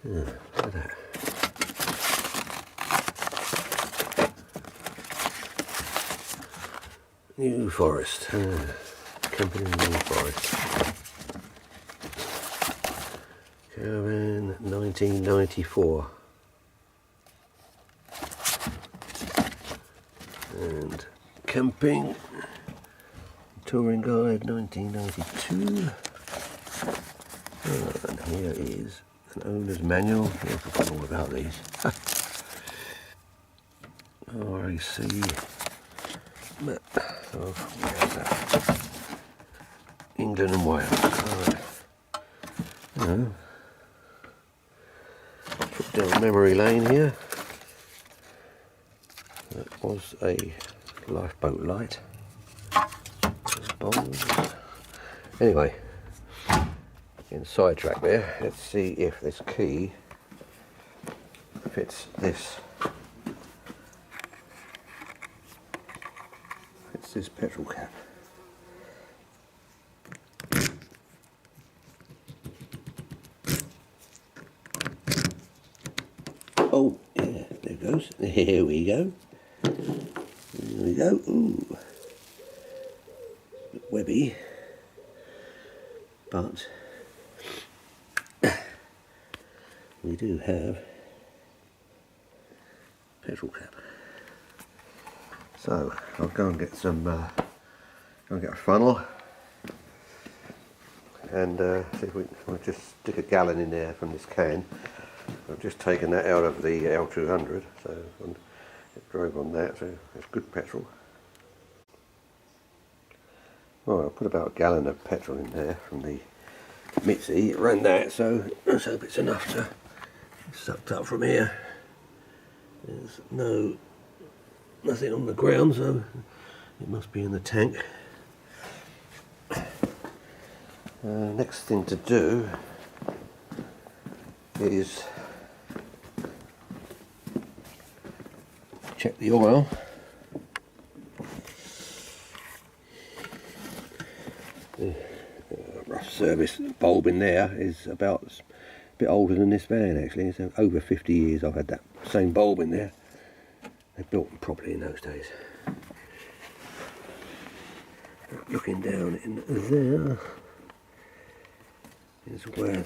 Look at that. New Forest. Camping in New Forest. Caravan 1994. And camping touring guide 1992. And here is an owner's manual. I forgot all about these. RAC map of where's that? England and Wales. Right. Trip down memory lane here. That was a lifeboat light. Bowls. Anyway, in sidetrack there. Let's see if this key fits this. Fits this petrol cap. Oh, yeah, there it goes. Here we go. Here we go. Ooh. Bit webby. But we do have petrol cap. So I'll go and get some, go and get a funnel and see if we'll just stick a gallon in there from this can. I've just taken that out of the L200, so it drove on that, so it's good petrol. Well, I'll put about a gallon of petrol in there from the Mitzi. It ran that, so let's hope it's enough to be sucked up from here. There's nothing on the ground, so it must be in the tank. Next thing to do is check the oil. The rough service bulb in there is about a bit older than this van actually. It's over 50 years I've had that same bulb in there. They built them properly in those days. Looking down in there is where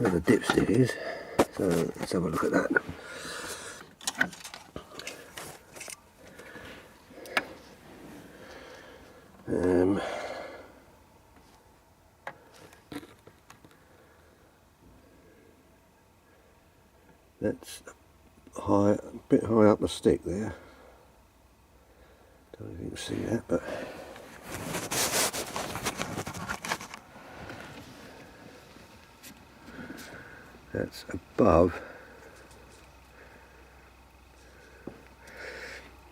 the dipstick is. So let's have a look at that. That's a bit high up the stick there. Don't know if you can see that, but that's above.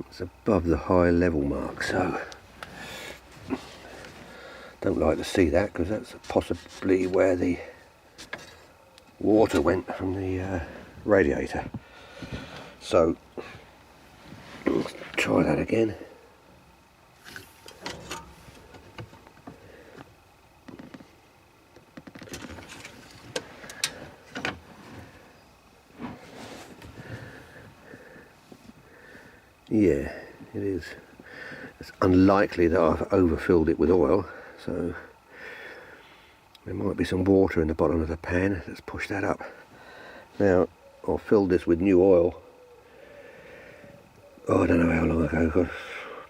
It's above the high level mark, so don't like to see that because that's possibly where the water went from the radiator. So let's try that again. Yeah, it is. It's unlikely that I've overfilled it with oil, so there might be some water in the bottom of the pan. Let's push that up. Now, I filled this with new oil, I don't know how long ago,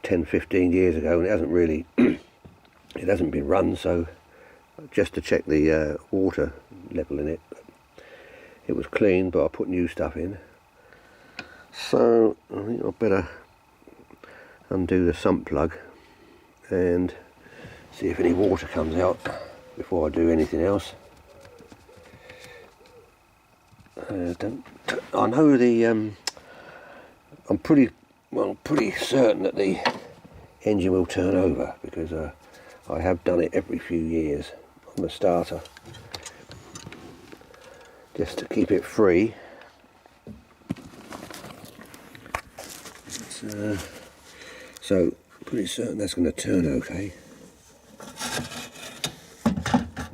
10-15 years ago, and it hasn't really, it hasn't been run, so just to check the water level in it. It was clean, but I put new stuff in. So I think I'd better undo the sump plug and see if any water comes out before I do anything else. I know the I'm pretty certain that the engine will turn over because I have done it every few years on the starter just to keep it free. So pretty certain that's going to turn okay.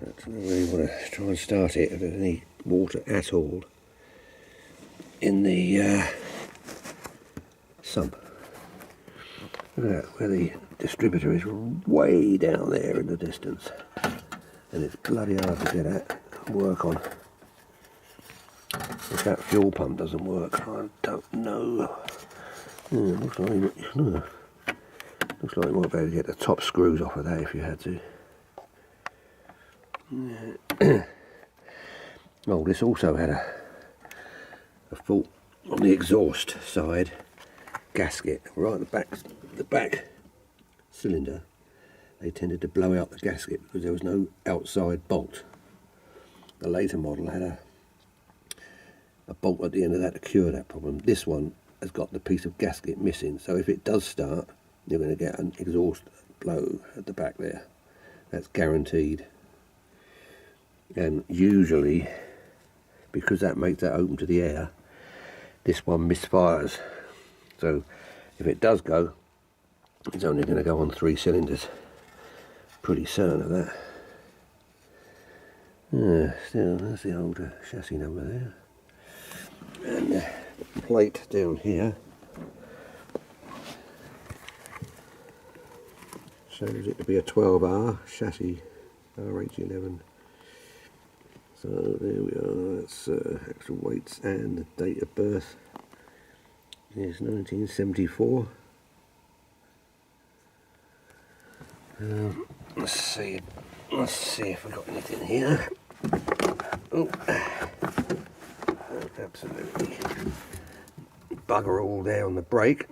Let's I don't really want to try and start it if there's any water at all in the sump. Look at that, where the distributor is way down there in the distance. And it's bloody hard to get at and work on. If that fuel pump doesn't work, I don't know. Looks like you might be able to get the top screws off of that if you had to. Oh, this also had a fault on the exhaust side gasket, right at the back cylinder. They tended to blow out the gasket because there was no outside bolt. The later model had a bolt at the end of that to cure that problem. This one has got the piece of gasket missing, so if it does start, you're going to get an exhaust blow at the back there. That's guaranteed. And usually, because that makes that open to the air, this one misfires. So if it does go, it's only going to go on 3 cylinders. Pretty certain of that. Still, there's the old chassis number there. And the plate down here shows it to be a 12R chassis, RH11. So there we are, that's actual weights and the date of birth is 1974. Let's see if we've got anything here. Oh, absolutely bugger all there on the brake.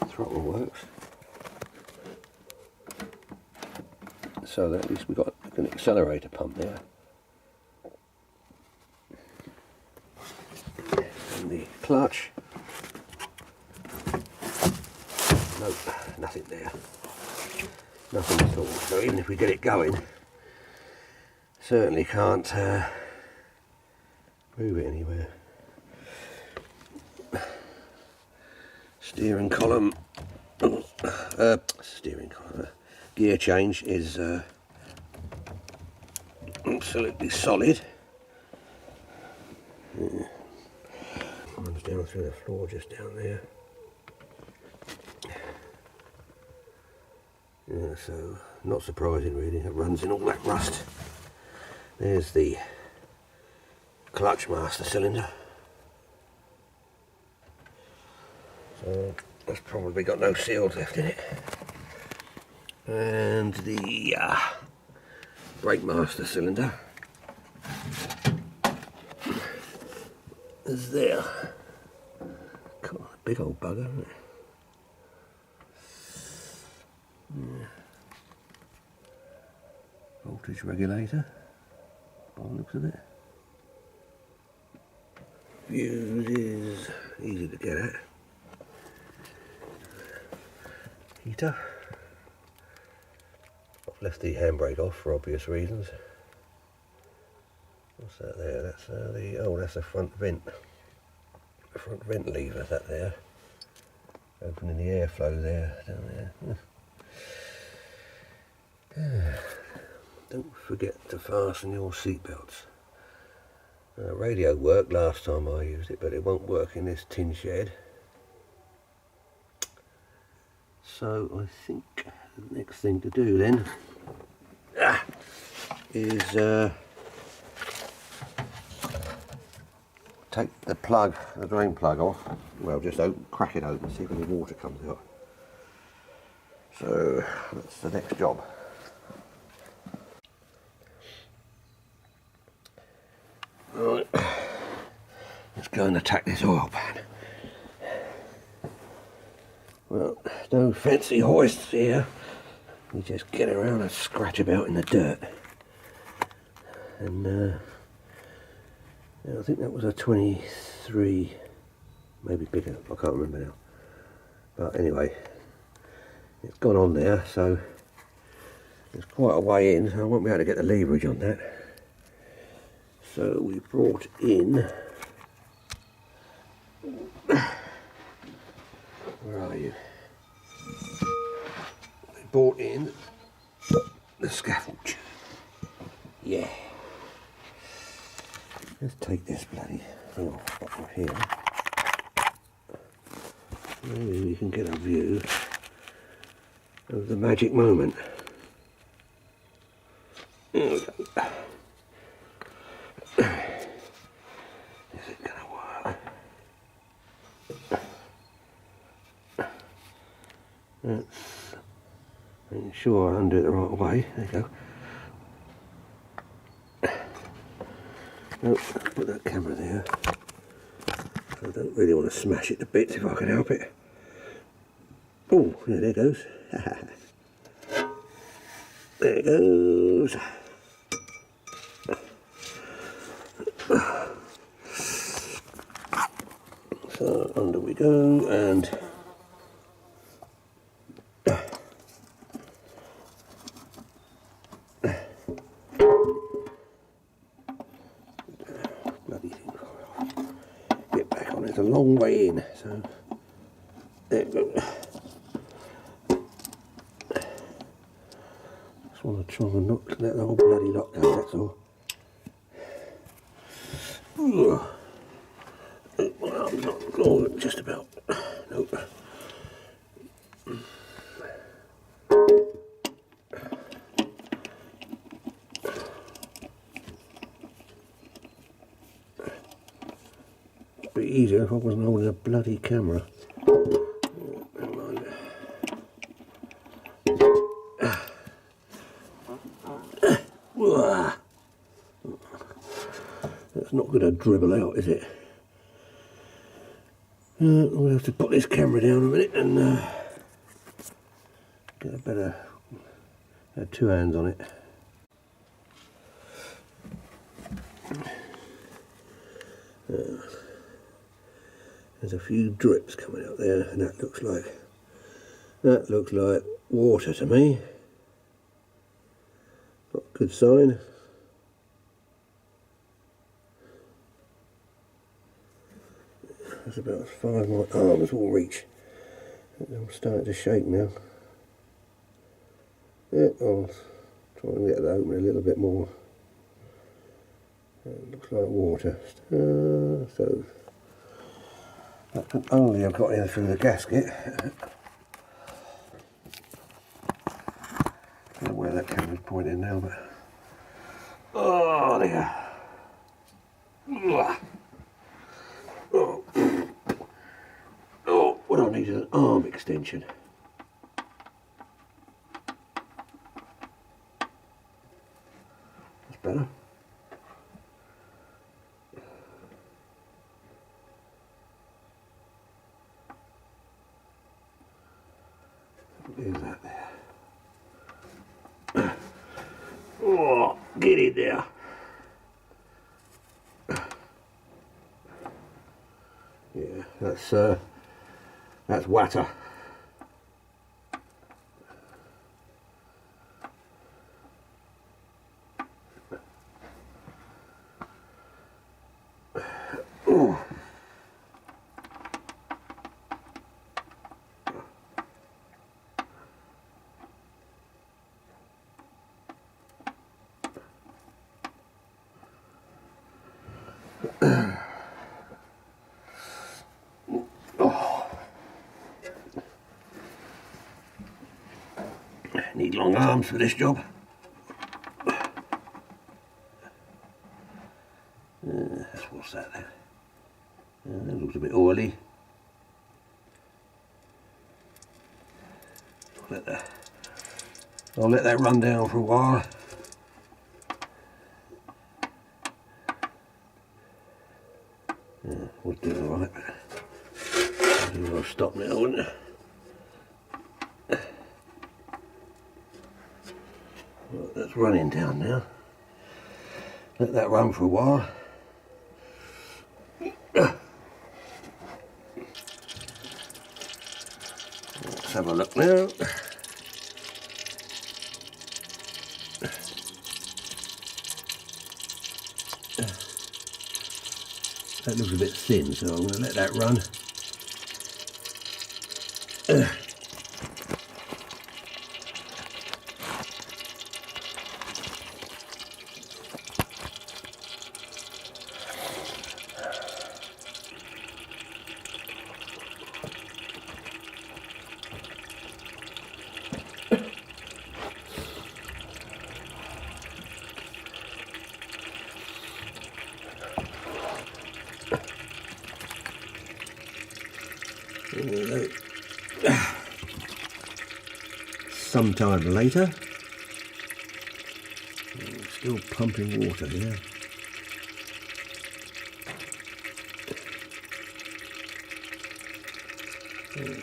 Throttle works. So that at least we've got an accelerator pump there. And the clutch. Nope, nothing there. Nothing at all. So even if we get it going, certainly can't move it anywhere. Steering column. Gear change is absolutely solid. Runs down through the floor just down there. Yeah, so not surprising really, it runs in all that rust. There's the clutch master cylinder. So that's probably got no seals left in it. And the brake master cylinder is there. God, big old bugger, isn't it? Yeah. Voltage regulator, by the looks of it. Fuse is easy to get at. Heater. I've left the handbrake off for obvious reasons. What's that there? That's that's the front vent. The front vent lever, that there. Opening the airflow there, down there. Don't forget to fasten your seatbelts. Radio worked last time I used it, but it won't work in this tin shed. So I think the next thing to do then is take the plug, the drain plug off. Well, just crack it open, see if any water comes out. So that's the next job. Right, let's go and attack this oil pan. Well, no fancy hoists here. You just get around and scratch about in the dirt. And I think that was a 23, maybe bigger, I can't remember now. But anyway, it's gone on there, so it's quite a way in, so I won't be able to get the leverage on that. So we brought in, where are you? We brought in the scaffold. Yeah. Let's take this bloody thing off here. Maybe we can get a view of the magic moment. There we go. Is it going to work? Let's make sure I undo it the right way. There you go. Nope, put that camera there. I don't really want to smash it to bits if I can help it. Oh, there it goes. There it goes. So under we go, and bloody thing. Get back on it. It's a long way in, so there we go. Just want to try and not let the whole bloody lot go, that's all. Well, I'm not just about. Nope. It'd be easier if I wasn't holding a bloody camera. That's not going to dribble out, is it? We'll have to put this camera down a minute and get a better two hands on it. There's a few drips coming out there, and that looks like water to me. Not a good sign. That's about as far as my arms will reach. I'm starting to shake now. Yeah, I'll try and get that open a little bit more. It looks like water. So that can only have got in through the gasket. I don't know where that camera's pointing now, but oh there. Oh, what I need is an arm extension. That's better. There's that there. Oh, get it there. Yeah, that's water. Oh. Need long arms for this job. What's that then? That looks a bit oily. I'll let that run down for a while. Would do alright, but I'll stop now, wouldn't I? Right, that's running down now. Let that run for a while. Let's have a look now. That looks a bit thin, so I'm going to let that run. sometime later. Still pumping water here.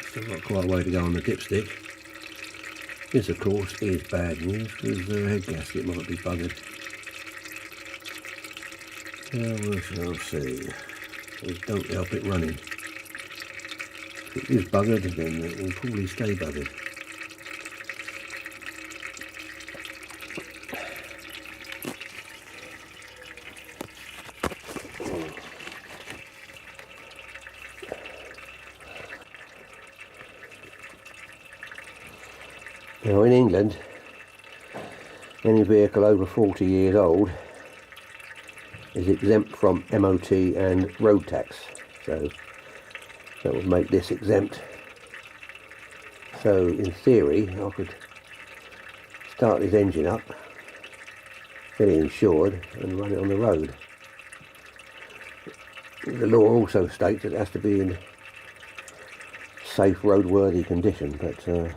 Still got quite a way to go on the dipstick. This of course is bad news because the head gasket might be buggered. We shall see. We don't help it running. If it is buggered, then it will probably stay buggered. Now in England, any vehicle over 40 years old is exempt from MOT and road tax, so that would make this exempt. So in theory I could start this engine up, get it insured and run it on the road. The law also states that it has to be in safe roadworthy condition, but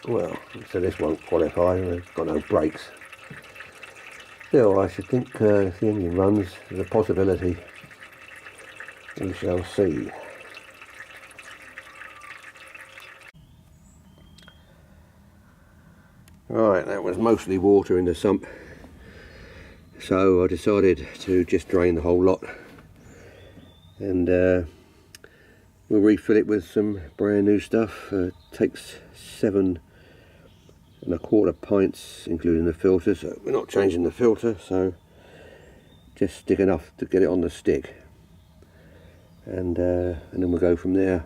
well, so this won't qualify. It's got no brakes. Still, I should think if the engine runs, there's a possibility. We shall see. Right, that was mostly water in the sump, so I decided to just drain the whole lot, and we'll refill it with some brand new stuff. Takes 7¼ pints including the filter, so we're not changing the filter, so just stick enough to get it on the stick, and then we'll go from there.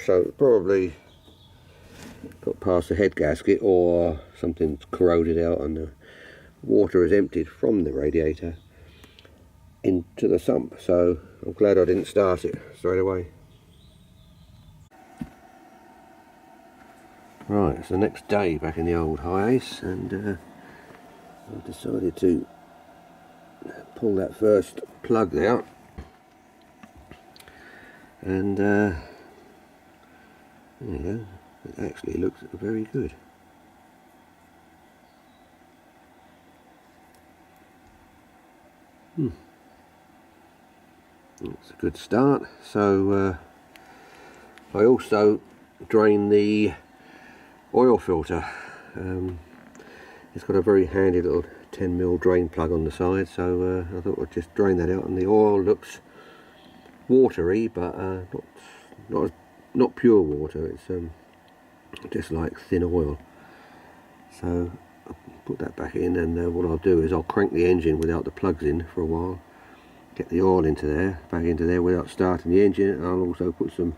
So probably got past the head gasket or something's corroded out and the water is emptied from the radiator into the sump, so I'm glad I didn't start it straight away. Right, it's the next day back in the old Hi-Ace, and I've decided to pull that first plug out, and there you go, it actually looks very good. It's a good start. So I also drained the oil filter. It's got a very handy little 10mm drain plug on the side, so I thought I'd just drain that out, and the oil looks watery, but not pure water. It's just like thin oil. So I'll put that back in, and what I'll do is I'll crank the engine without the plugs in for a while, get the oil back into there without starting the engine, and I'll also put some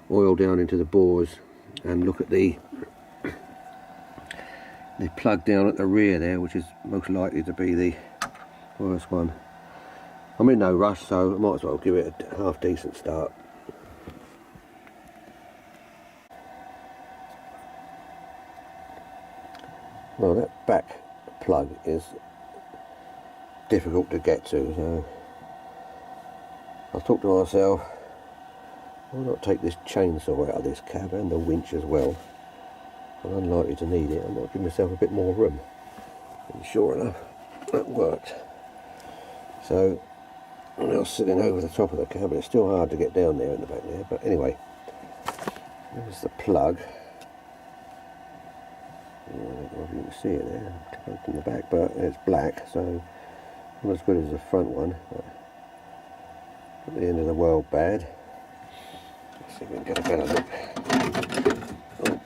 oil down into the bores and look at the plug down at the rear there, which is most likely to be the worst one. I'm in no rush, so I might as well give it a half decent start. Well, that back plug is difficult to get to, so I thought to myself, why not take this chainsaw out of this cab and the winch as well? I'm unlikely to need it. I might give myself a bit more room. And sure enough, that worked. So I'm now sitting over the top of the cab, and it's still hard to get down there in the back there. But anyway, there's the plug. I don't know if you can see it there, tucked in the back, but it's black, so not as good as the front one. But at the end of the world bad. Let's see if we can get a better look. Oh.